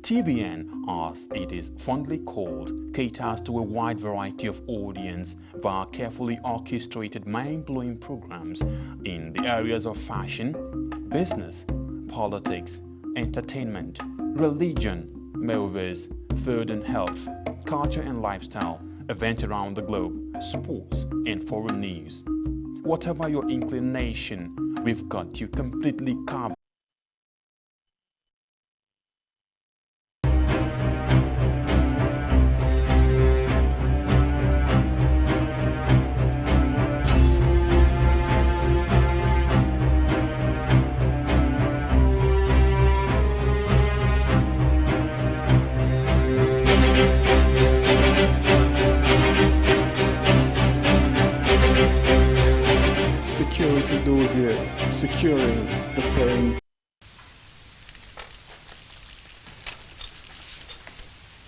TVN, as it is fondly called, caters to a wide variety of audience via carefully orchestrated mind-blowing programs in the areas of fashion, business, politics, entertainment, religion, movies, food and health, culture and lifestyle, events around the globe, sports and foreign news. Whatever your inclination, we've got you completely covered. Security dossier, securing the perimeter.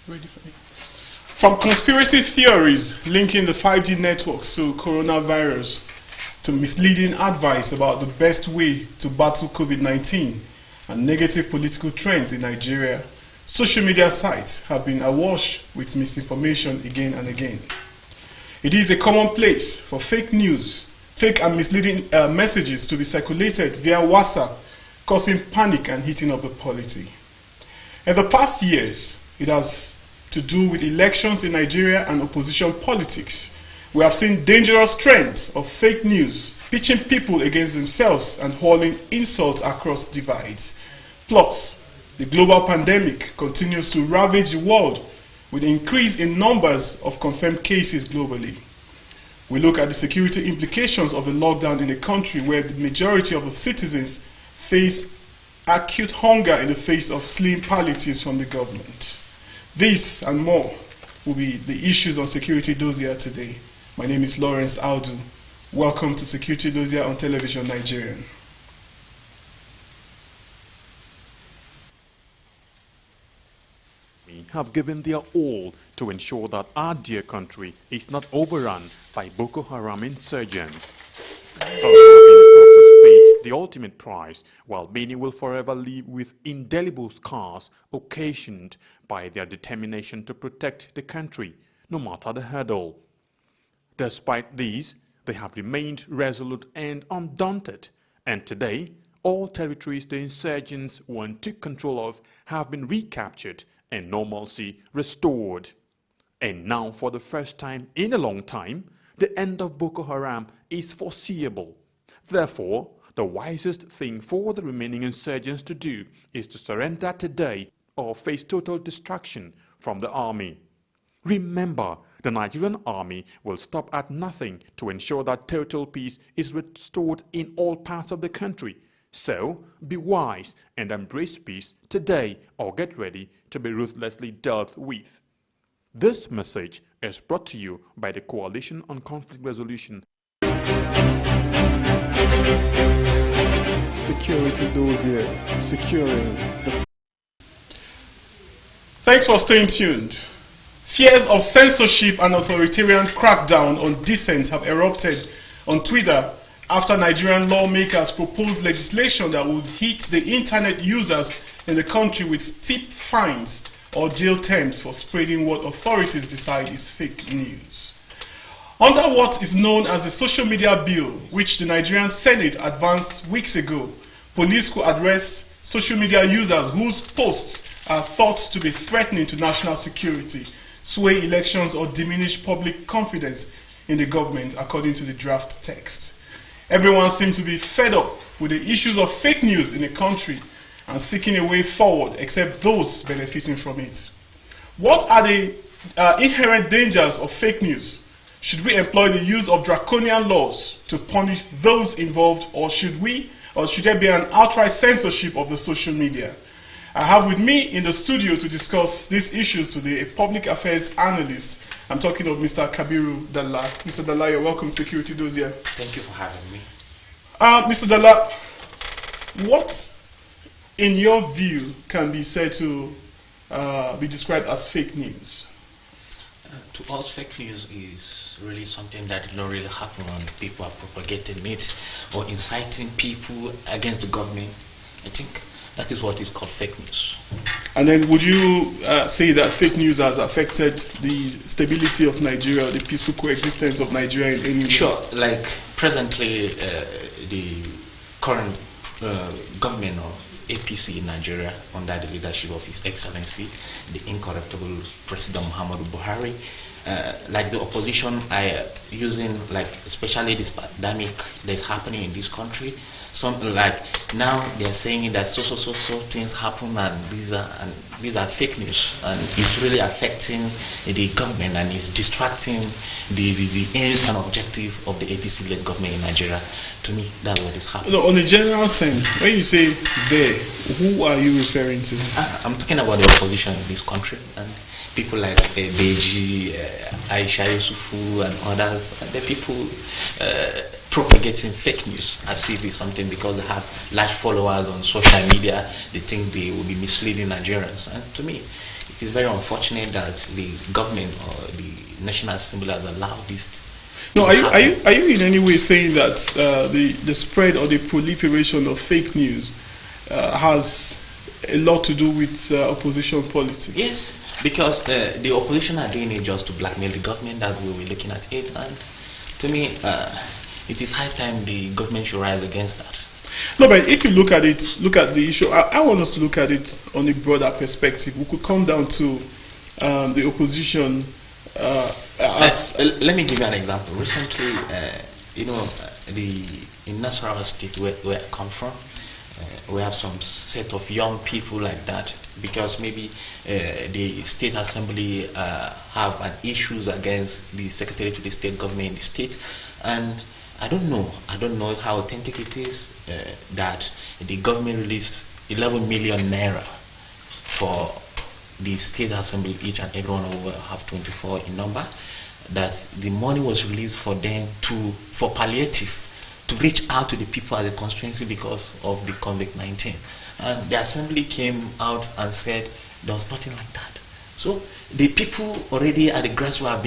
Ready for me? From conspiracy theories linking the 5G networks to coronavirus, to misleading advice about the best way to battle COVID-19 and negative political trends in Nigeria, social media sites have been awash with misinformation again and again. It is a commonplace for fake news, fake and misleading messages to be circulated via WhatsApp, causing panic and heating up the polity. In the past years, it has to do with elections in Nigeria and opposition politics. We have seen dangerous trends of fake news, pitching people against themselves and hurling insults across divides. Plus, the global pandemic continues to ravage the world with an increase in numbers of confirmed cases globally. We look at the security implications of a lockdown in a country where the majority of the citizens face acute hunger in the face of slim palliatives from the government. This and more will be the issues on Security Dossier today. My name is Lawrence Audu. Welcome to Security Dossier on Television Nigerian. Have given their all to ensure that our dear country is not overrun by Boko Haram insurgents. Some having the paid the ultimate price, while many will forever live with indelible scars occasioned by their determination to protect the country, no matter the hurdle. Despite these, they have remained resolute and undaunted, and today, all territories the insurgents once took control of have been recaptured and normalcy restored. And now, for the first time in a long time, the end of Boko Haram is foreseeable. Therefore, the wisest thing for the remaining insurgents to do is to surrender today or face total destruction from the army. Remember, the Nigerian army will stop at nothing to ensure that total peace is restored in all parts of the country. So, be wise and embrace peace today or get ready to be ruthlessly dealt with. This message is brought to you by the Coalition on Conflict Resolution. Security dossier, securing the... Thanks for staying tuned. Fears of censorship and authoritarian crackdown on dissent have erupted on Twitter after Nigerian lawmakers proposed legislation that would hit the internet users in the country with steep fines or jail terms for spreading what authorities decide is fake news. Under what is known as the Social Media Bill, which the Nigerian Senate advanced weeks ago, police could arrest social media users whose posts are thought to be threatening to national security, sway elections, or diminish public confidence in the government, according to the draft text. Everyone seems to be fed up with the issues of fake news in the country and seeking a way forward, except those benefiting from it. What are the inherent dangers of fake news? Should we employ the use of draconian laws to punish those involved, or should there be an outright censorship of the social media? I have with me in the studio to discuss these issues today a public affairs analyst. I'm talking of Mr. Kabiru Dalla. Mr. Dalla, you're welcome to Security Dossier. Thank you for having me. Mr. Dalla, what, in your view, can be said to be described as fake news? To us, fake news is really something that did not really happen, and people are propagating it or inciting people against the government. I think that is what is called fake news. And then would you say that fake news has affected the stability of Nigeria, the peaceful coexistence of Nigeria in any way? Sure, like presently the current government of APC in Nigeria under the leadership of His Excellency, the incorruptible President Muhammadu Buhari, like the opposition are using, like especially this pandemic that's happening in this country, some like now they're saying that so things happen and these are fake news, and it's really affecting the government and it's distracting the aims and objective of the APC-led government in Nigeria. To me, that's what is happening. No, on a general term, when you say they, who are you referring to? I'm talking about the opposition in this country and people like Beji, Aisha Yusufu and others, and the people propagating fake news as if it's something because they have large followers on social media, they think they will be misleading Nigerians. And to me, it is very unfortunate that the government or the National Assembly has allowed this. No, are you in any way saying that the spread or the proliferation of fake news has a lot to do with opposition politics? Yes, because the opposition are doing it just to blackmail the government. That's the way we're looking at it. And to me, it is high time the government should rise against that. No, but if you look at it, look at the issue. I want us to look at it on a broader perspective. We could come down to the opposition. Let me give you an example. Recently, in Nasarawa State, where I come from, we have some set of young people like that because maybe the state assembly have an issues against the secretary to the state government in the state, and I don't know how authentic it is that the government released 11 million naira for the state assembly, each and everyone over have 24 in number, that the money was released for them for palliative, to reach out to the people at the constituency because of the COVID-19. And the assembly came out and said there was nothing like that. So the people already at the grassroots have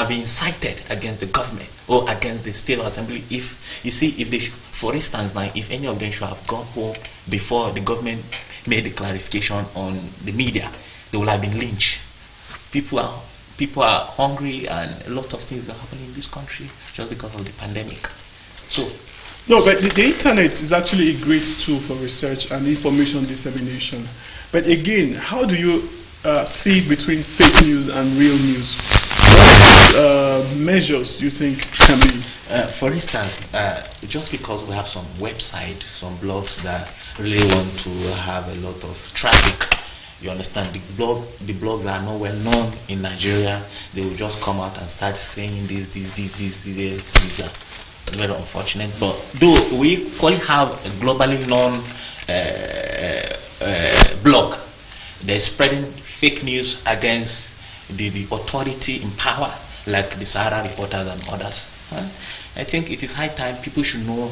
been incited against the government or against the state assembly. If you see, if they, for instance, now if any of them should have gone home before the government made the clarification on the media, they would have been lynched. People are hungry, and a lot of things are happening in this country just because of the pandemic. So, no, but the internet is actually a great tool for research and information dissemination. But again, how do you see between fake news and real news? What measures do you think can be? For instance, just because we have some websites, some blogs that really want to have a lot of traffic, you understand, the blogs are not well known in Nigeria. They will just come out and start saying this. These are very unfortunate. But though we equally have a globally known blog, they're spreading fake news against the authority in power, like the Sahara Reporters and others. I think it is high time people should know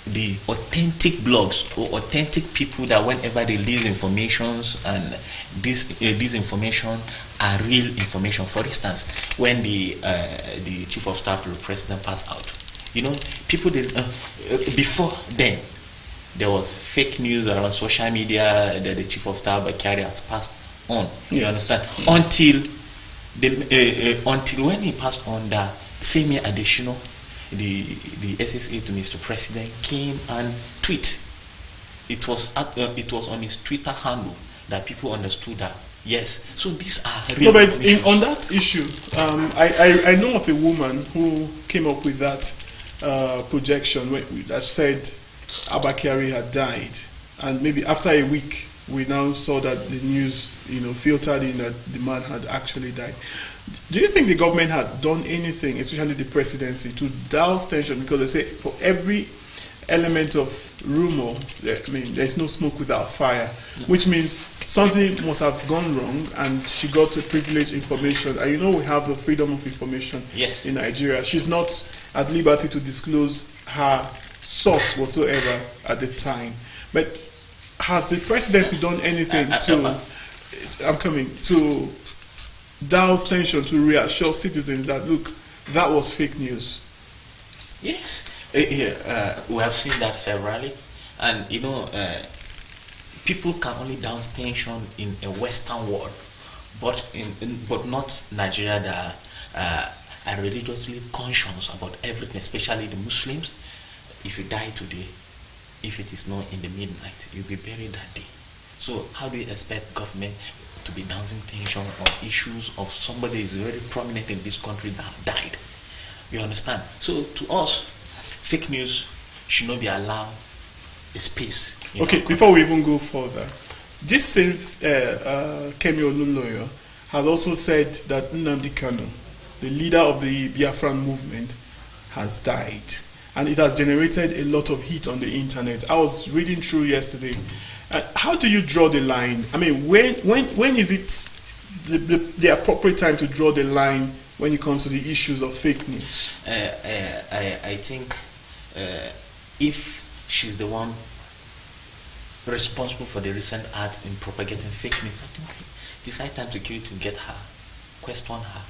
the authentic blogs or authentic people that whenever they release informations, and these information are real information. For instance, when the chief of staff to the president passed out, people did before then there was fake news around social media that the chief of staff Bakari has passed on. You understand? Until when he passed on, that Femi Adesina, the SSA to Mr. President, came and tweet. It was on his Twitter handle that people understood that yes. So these are real. No, but on that issue, I know of a woman who came up with that projection that said Abakari had died, and maybe after a week we now saw that the news filtered in that the man had actually died. Do you think the government had done anything, especially the presidency, to douse tension? Because they say for every element of rumor, there's no smoke without fire, which means something must have gone wrong, and she got privileged information. And we have the freedom of information in Nigeria. She's not at liberty to disclose her source whatsoever at the time. But has the presidency done anything to douse tension, to reassure citizens that, look, that was fake news? Yes, we have seen that severally, and people can only down tension in a Western world, but not Nigeria that are religiously conscious about everything, especially the Muslims. If you die today, if it is not in the midnight, you'll be buried that day. So how do you expect government to be downing tension on issues of somebody who is very prominent in this country that have died? You understand? So to us, fake news should not be allowed a space. Okay, before we even go further, this same Kemi Olunloyo has also said that Nnamdi Kanu, the leader of the Biafran movement, has died. And it has generated a lot of heat on the internet. I was reading through yesterday. How do you draw the line? I mean, when is it the appropriate time to draw the line when it comes to the issues of fake news? I think if she's the one responsible for the recent acts in propagating fake news, I think it's high time security to get her, question her,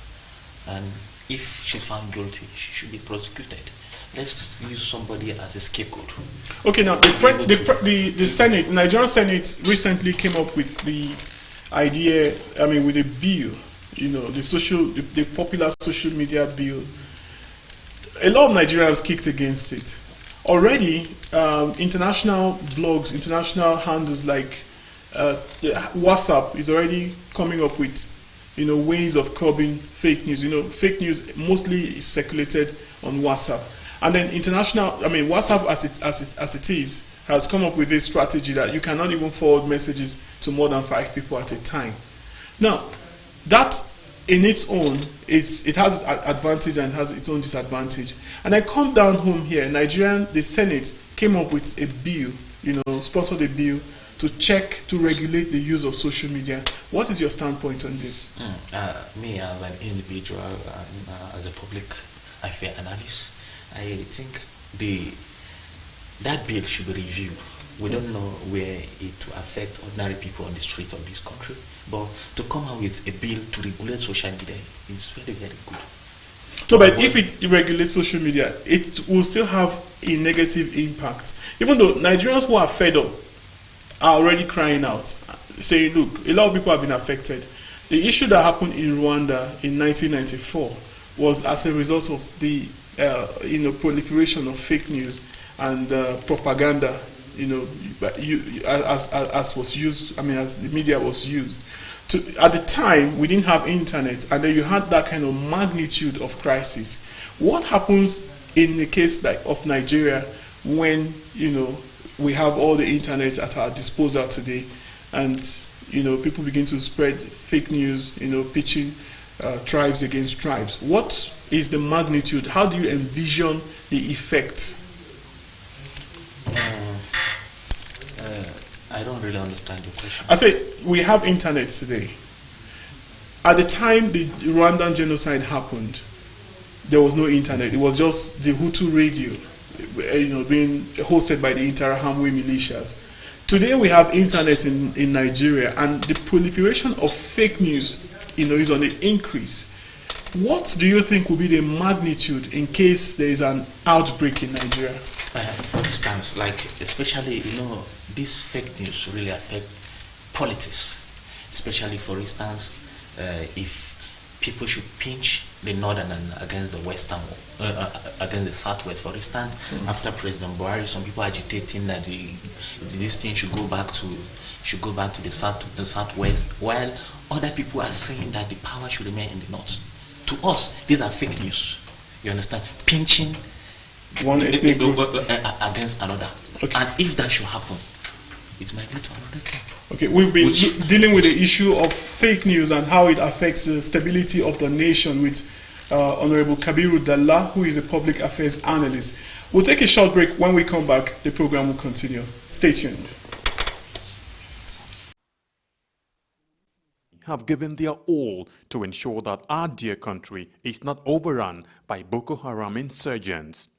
and if she's found guilty, she should be prosecuted. Let's use somebody as a scapegoat. Okay, now the Senate, the Nigerian Senate recently came up with the idea, I mean, with a bill, you know, the popular social media bill. A lot of Nigerians kicked against it. Already, international blogs, international handles like WhatsApp is already coming up with, you know, ways of curbing fake news. You know, fake news mostly is circulated on WhatsApp. And then WhatsApp as it is has come up with this strategy that you cannot even forward messages to more than 5 people at a time. Now, that in its own, it has advantage and has its own disadvantage. And I come down home here, the Senate came up with a bill, you know, sponsored a bill to regulate the use of social media. What is your standpoint on this? Me as an individual, as a public affair analyst, I think that bill should be reviewed. We don't know where it will affect ordinary people on the street of this country, but to come out with a bill to regulate social media is very, very good. So, but if it regulates social media, it will still have a negative impact. Even though Nigerians who are fed up are already crying out, saying, look, a lot of people have been affected. The issue that happened in Rwanda in 1994 was as a result of the proliferation of fake news and propaganda, you know, as was used. I mean, as the media was used. At the time, we didn't have internet, and then you had that kind of magnitude of crisis. What happens in the case like of Nigeria when, you know, we have all the internet at our disposal today, and, you know, people begin to spread fake news, you know, pitching tribes against tribes? What is the magnitude? How do you envision the effect? I don't really understand your question. I say we have internet today. At the time the Rwandan genocide happened, there was no internet. It was just the Hutu radio, you know, being hosted by the Interahamwe militias. Today we have internet in Nigeria, and the proliferation of fake news, you know, is on the increase. What do you think will be the magnitude in case there is an outbreak in Nigeria? For instance, like especially, you know, this fake news really affect politics. Especially, for instance, if people should pinch the northern against the western, against the southwest. For instance, after President Buhari, some people agitating that this thing should go back to the southwest, while other people are saying that the power should remain in the north. To us, these are fake news. You understand? Pinching one ethnic group against another. Okay. And if that should happen, it might lead to another thing. Okay, we've been dealing with the issue of fake news and how it affects the stability of the nation with Honorable Kabiru Dalla, who is a public affairs analyst. We'll take a short break. When we come back, the program will continue. Stay tuned. Have given their all to ensure that our dear country is not overrun by Boko Haram insurgents.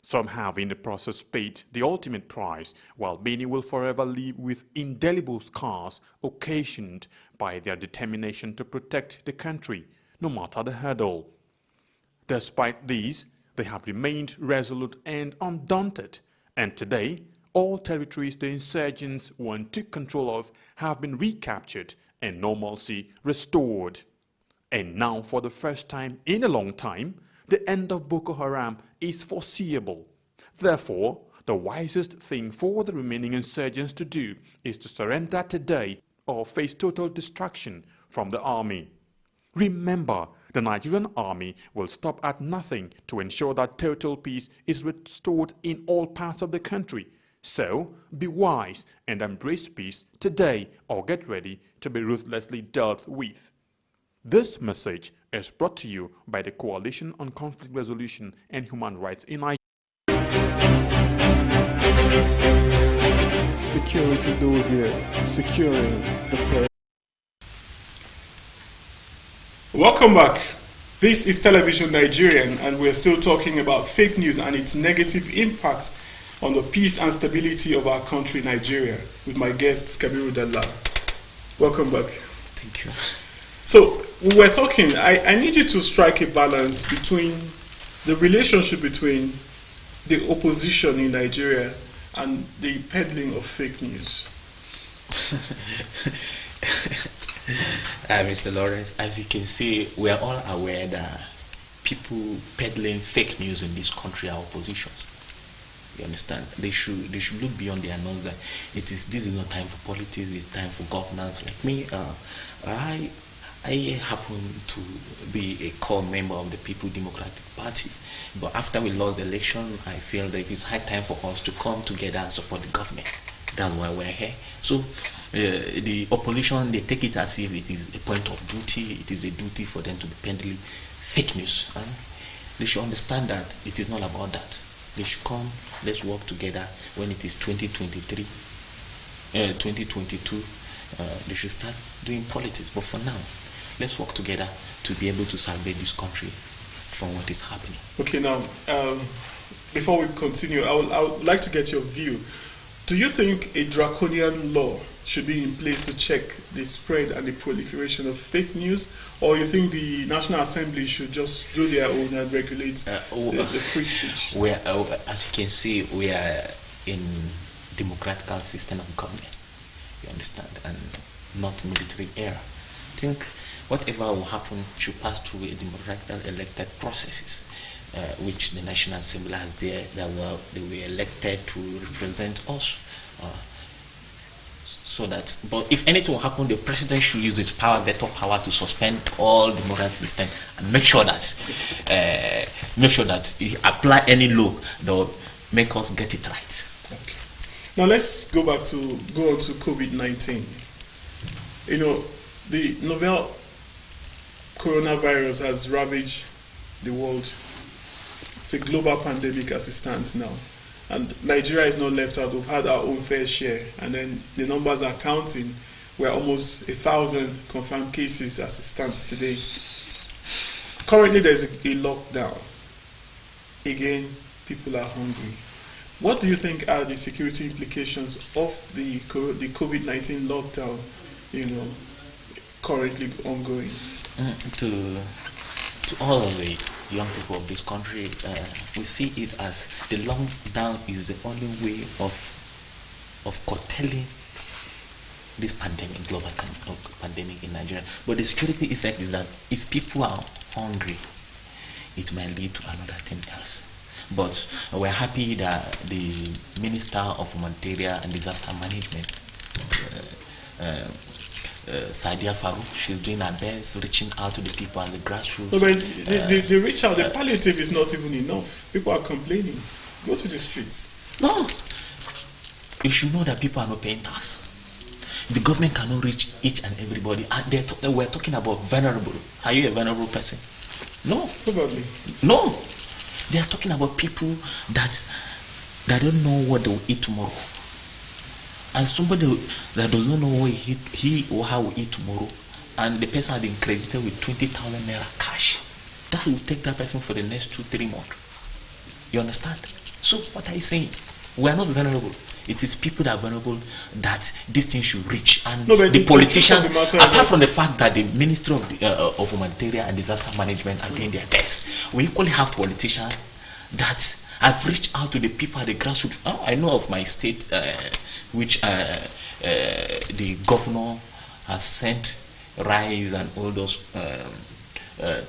Some have in the process paid the ultimate price, while many will forever live with indelible scars occasioned by their determination to protect the country, no matter the hurdle. Despite these, they have remained resolute and undaunted, and today, all territories the insurgents once took control of have been recaptured and normalcy restored. And now, for the first time in a long time, the end of Boko Haram is foreseeable. Therefore, the wisest thing for the remaining insurgents to do is to surrender today or face total destruction from the army. Remember, the Nigerian army will stop at nothing to ensure that total peace is restored in all parts of the country. So, be wise and embrace peace today or get ready to be ruthlessly dealt with. This message is brought to you by the Coalition on Conflict Resolution and Human Rights in Nigeria. Security dossier, securing the press. Welcome back. This is Television Nigerian, and we're still talking about fake news and its negative impact on the peace and stability of our country, Nigeria, with my guest, Kabiru Dalla. Welcome back. Thank you. So, we were talking, I need you to strike a balance between the relationship between the opposition in Nigeria and the peddling of fake news. Mr. Lawrence, as you can see, we are all aware that people peddling fake news in this country are oppositions. You understand? They should look beyond their nose. That this is not time for politics. It's time for governance. Like me, I happen to be a core member of the People Democratic Party, but after we lost the election, I feel that it is high time for us to come together and support the government. That's why we're here. So the opposition, they take it as if it is a point of duty. It is a duty for them to be peddling fake news. They should understand that it is not about that. They should come, let's work together. When it is 2023, 2022, they should start doing politics. But for now, let's work together to be able to salvage this country from what is happening. Okay, now, before we continue, I would like to get your view. Do you think a draconian law should be in place to check the spread and the proliferation of fake news, or you think the National Assembly should just do their own and regulate the free speech? As you can see, we are in democratical system of government, you understand, and not military era. I think whatever will happen should pass through a democratically elected processes, which the National Assembly has there, they were elected to represent us. So that, but if anything will happen, the president should use his veto power to suspend all the democratic system and make sure that he apply any law that will make us get it right. Okay. Now let's go on to COVID-19. You know, the novel coronavirus has ravaged the world. It's a global pandemic as it stands now. And Nigeria is not left out. We've had our own fair share. And then the numbers are counting. We're almost 1,000 confirmed cases as it stands today. Currently, there's a lockdown. Again, people are hungry. What do you think are the security implications of the COVID-19 lockdown, currently ongoing? To all of the young people of this country, we see it as the lockdown is the only way of curtailing this pandemic, global pandemic in Nigeria. But the security effect is that if people are hungry, it might lead to another thing else. But we're happy that the Minister of Humanitarian and Disaster Management, Saidia Farouk, she's doing her best, reaching out to the people and the grassroots. No, but the reach out, the palliative is not even enough. People are complaining. Go to the streets. No. You should know that people are not paying tax. The government cannot reach each and everybody. And we're talking about vulnerable. Are you a vulnerable person? No. Probably. No. They are talking about people that don't know what they will eat tomorrow. And somebody that does not know what he or her will eat tomorrow, and the person has been credited with 20,000 naira cash, that will take that person for the next 2-3 months. You understand? So what are you saying? We are not vulnerable. It is people that are vulnerable that this thing should reach. And the politicians, apart from the fact that the Ministry of Humanitarian and Disaster Management are doing their best, we equally have politicians that I've reached out to the people at the grassroots. Oh, I know of my state, which the governor has sent rice and all those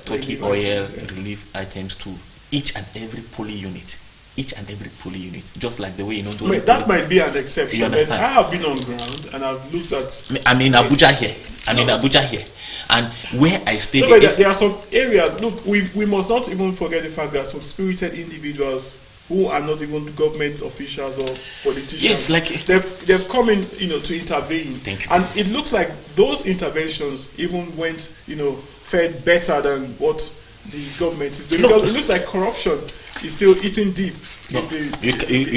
turkey oil relief items to each and every polling unit. Each and every polling unit, just like the way that might be an exception. You understand? I have been on ground and I've looked at. I'm in Abuja here. Abuja here, and where I stay. There are some areas. Look, we must not even forget the fact that some spirited individuals who are not even government officials or politicians. Yes, like they've come in, to intervene. Thank you. And it looks like those interventions even went, fared better than what the government is doing. Because it looks like corruption is still eating deep. No, you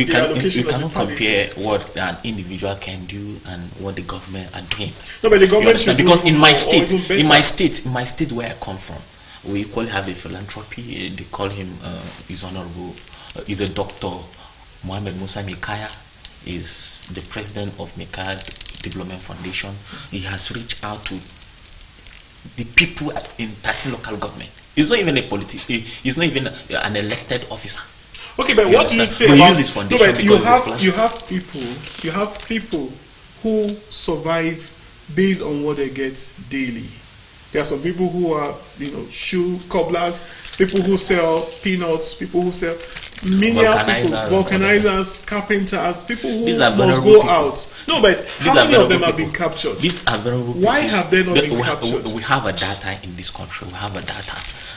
cannot compare what an individual can do and what the government are doing. No, but the government should do because in my state where I come from, we equally have a philanthropy. They call him His Honorable. He's a doctor. Mohammed Musa Mikaya is the president of Mikaya Development Foundation. He has reached out to the people in 13 local government. He's not even a politician. He's not even an elected officer. Okay, but what do you say about? No, but you have people who survive based on what they get daily. There are some people who are, shoe cobblers, people who sell peanuts, people who sell vulcanizers, carpenters, people who must go people. Out. No, but how many of them have been captured? These are vulnerable people. Why have they not been captured? We have a data in this country. We have a data.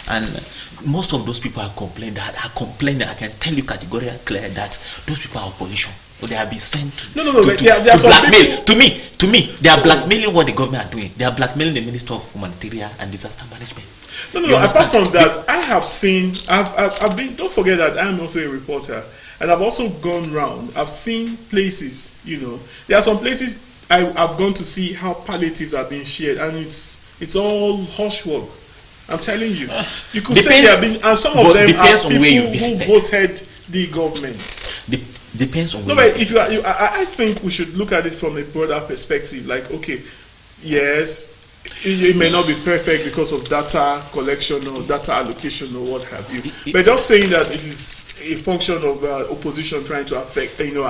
And most of those people are complaining. I can tell you categorically clear that those people are opposition. So they have been sent to blackmail. To me, they are blackmailing what the government are doing. They are blackmailing the Minister of Humanitarian and Disaster Management. No. Apart from that, I have seen. I've been. Don't forget that I am also a reporter, and I've also gone round. I've seen places. There are some places I've gone to see how palliatives are being shared, and it's all hush work. I'm telling you. You could say there have been, and some of them are people who voted the government. Depends on. No, but if I think we should look at it from a broader perspective. Like, okay, yes, it may not be perfect because of data collection or data allocation or what have you. But just saying that it is a function of opposition trying to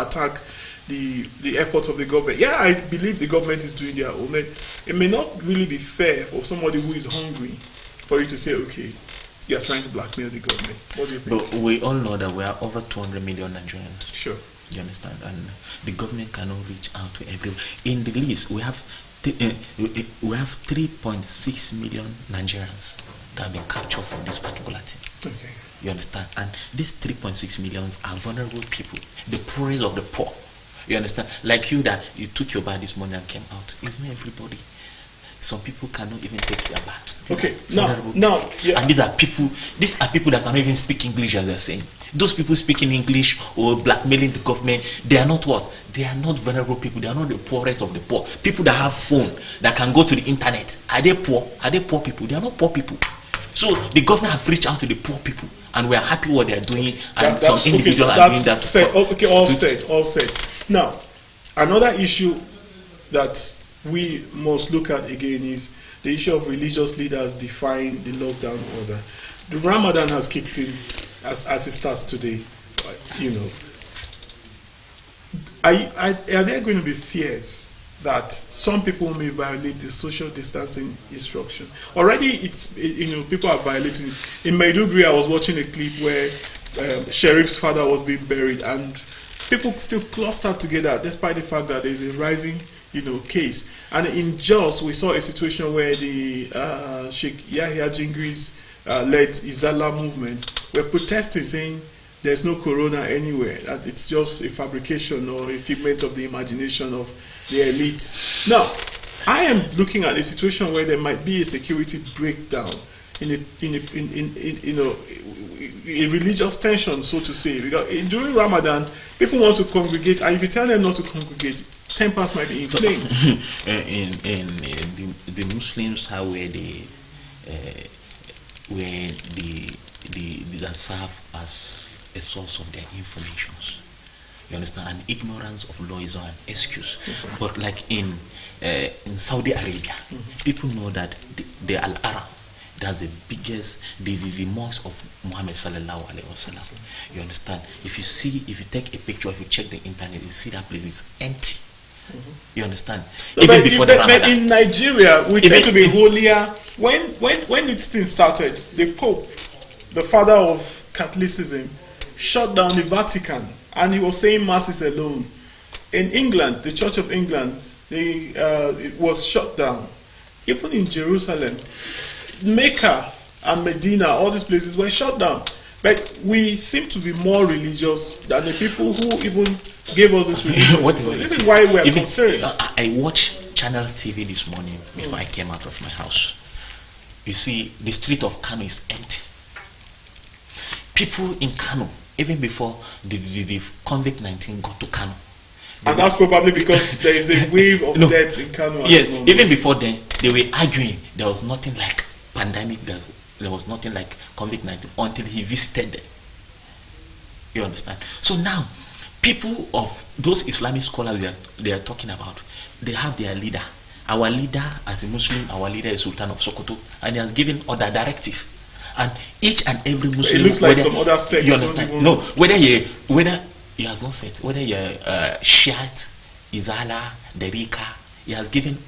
attack the efforts of the government. Yeah, I believe the government is doing their own. It may not really be fair for somebody who is hungry for you to say, okay, you are trying to blackmail the government. What do you think? But we all know that we are over 200 million Nigerians. Sure. You understand? And the government cannot reach out to everyone. In the list, we have 3.6 million Nigerians that have been captured for this particular thing. Okay. You understand? And these 3.6 millions are vulnerable people, the poorest of the poor. You understand? Like you that you took your bath this morning and came out. It's not everybody. Some people cannot even take their bath. Okay, now, yeah. And these are people that cannot even speak English, as they're saying. Those people speaking English or blackmailing the government, they are not what? They are not vulnerable people. They are not the poorest of the poor. People that have phone, that can go to the internet. Are they poor? Are they poor people? They are not poor people. So the government have reached out to the poor people, and we are happy what they are doing, and some individuals are doing that. All said. Now, another issue that we must look at again is the issue of religious leaders defying the lockdown order. The Ramadan has kicked in as it starts today. Are there going to be fears that some people may violate the social distancing instruction? Already, people are violating. In Maiduguri, I was watching a clip where Sheriff's father was being buried, and people still clustered together, despite the fact that there is a rising case. And in Jos, we saw a situation where the Sheikh Yahya Jingri's led Izala movement were protesting, saying there's no corona anywhere, that it's just a fabrication or a figment of the imagination of the elite. Now, I am looking at a situation where there might be a security breakdown in a religious tension, so to say. Because during Ramadan, people want to congregate, and if you tell them not to congregate, tempers might be inflamed. The Muslims have where that serve as a source of their informations. You understand? And ignorance of law is an excuse. But like in Saudi Arabia, people know that the Al-Ara That's the biggest, the mosque of Muhammad sallallahu alaihi wasallam. You understand? If you take a picture, if you check the internet, you see that place is empty. You understand? Even before the Ramadan. But in Nigeria, we tend to be holier. When this thing started, the Pope, the father of Catholicism, shut down the Vatican, and he was saying masses alone. In England, the Church of England, it was shut down. Even in Jerusalem, Mecca and Medina, all these places were shut down. But we seem to be more religious than the people who even gave us this religion. This is why we are concerned. I watched Channel TV this morning before I came out of my house. You see, the street of Kano is empty. People in Kano, even before the COVID-19 got to Kano. And that's probably because there is a wave of deaths in Kano. Yes, even before then, they were arguing. There was nothing like pandemic, there was nothing like COVID-19 until he visited them. You understand? So now, people of those Islamic scholars they are talking about, they have their leader. Our leader, as a Muslim, our leader is Sultan of Sokoto, and he has given other directive. And each and every Muslim, it looks like some other sects. You understand? No, whether he has not said whether you're Shiite, Izala, Derika, he has given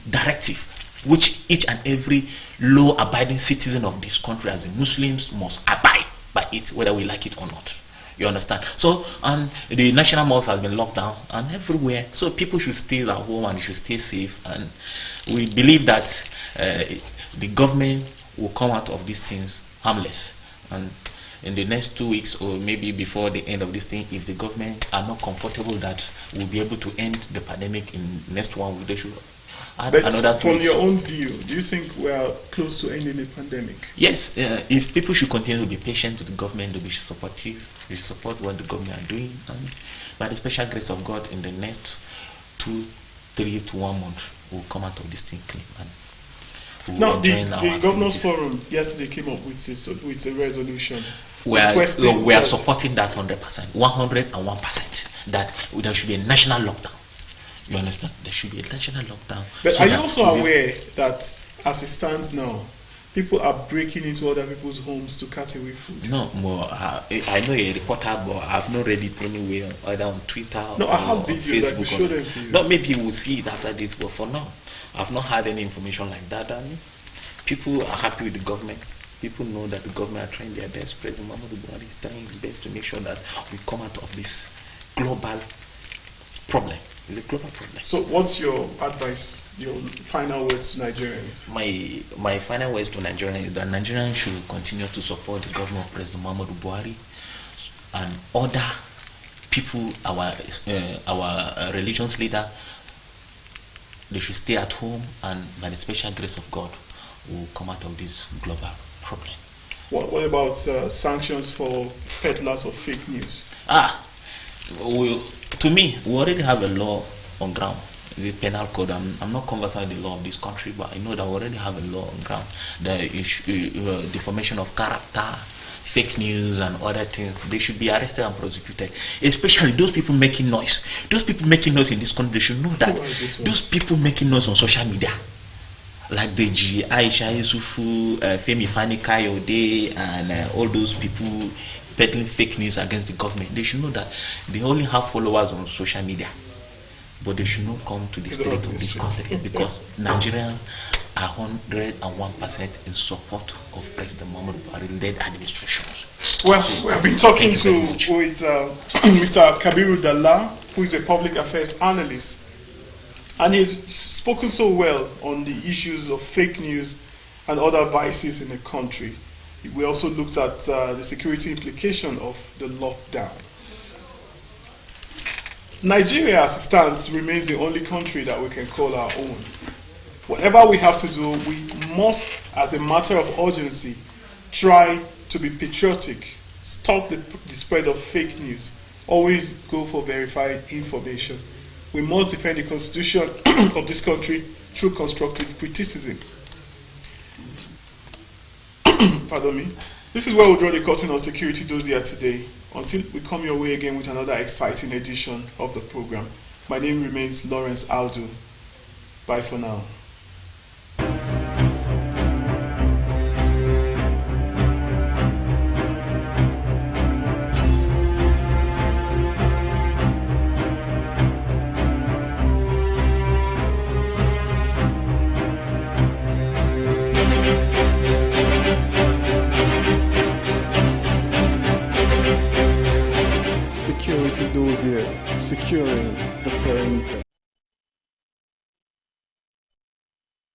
directive which each and every law-abiding citizen of this country as Muslims must abide by it, whether we like it or not. You understand? So, and the national mosque has been locked down and everywhere. So people should stay at home and should stay safe. And we believe that the government will come out of these things harmless. And in the next 2 weeks, or maybe before the end of this thing, if the government are not comfortable that we'll be able to end the pandemic in next 1 week, they should add another 2 from weeks. your own view, do you think we are close to ending the pandemic? Yes, if people should continue to be patient with the government, to be supportive, we should support what the government are doing, and by the special grace of God, in the next 2, 3 to 1 month, we'll come out of this thing clean. And now, the Governors Forum yesterday came up with a resolution. We are supporting that 100%, 101%, that there should be a national lockdown. You understand? There should be a national lockdown. But so are you also aware that, as it stands now, people are breaking into other people's homes to cut away food? No, I know a reporter, but I've not read it anywhere, either on Twitter or I have videos, Facebook. I could show them to you. No, maybe we'll see it after this, but for now, I've not had any information like that. And people are happy with the government. People know that the government are trying their best. President Muhammadu Buhari is trying his best to make sure that we come out of this global problem. It's a global problem. So what's your advice, your final words to Nigerians? My final words to Nigerians is that Nigerians should continue to support the government of President Muhammadu Buhari and other people, our religious leader. They should stay at home, and by the special grace of God, we'll come out of this global problem. What about sanctions for peddlers of fake news? To me, we already have a law on ground, the penal code. I'm not conversant with the law of this country, but I know that we already have a law on ground. The defamation of character, fake news and other things, they should be arrested and prosecuted. Especially those people making noise. Those people making noise in this country, they should know that those people making noise on social media, like the Aisha Yusufu, Femi Fani Kayode, and all those people peddling fake news against the government, they should know that they only have followers on social media, but they should not come to the street of this country, because Nigerians are 101% in support of President Muhammadu Buhari-led administrations. Well, we have been talking with Mr. Kabiru Dalla, who is a public affairs analyst, and he's spoken so well on the issues of fake news and other vices in the country. We also looked at the security implication of the lockdown. Nigeria, as it stands, remains the only country that we can call our own. Whatever we have to do, we must, as a matter of urgency, try to be patriotic, stop the spread of fake news, always go for verified information. We must defend the constitution of this country through constructive criticism. Pardon me. This is where we'll draw the curtain on Security Dossier today, until we come your way again with another exciting edition of the program. My name remains Lawrence Aldu. Bye for now. security dossier securing the perimeter.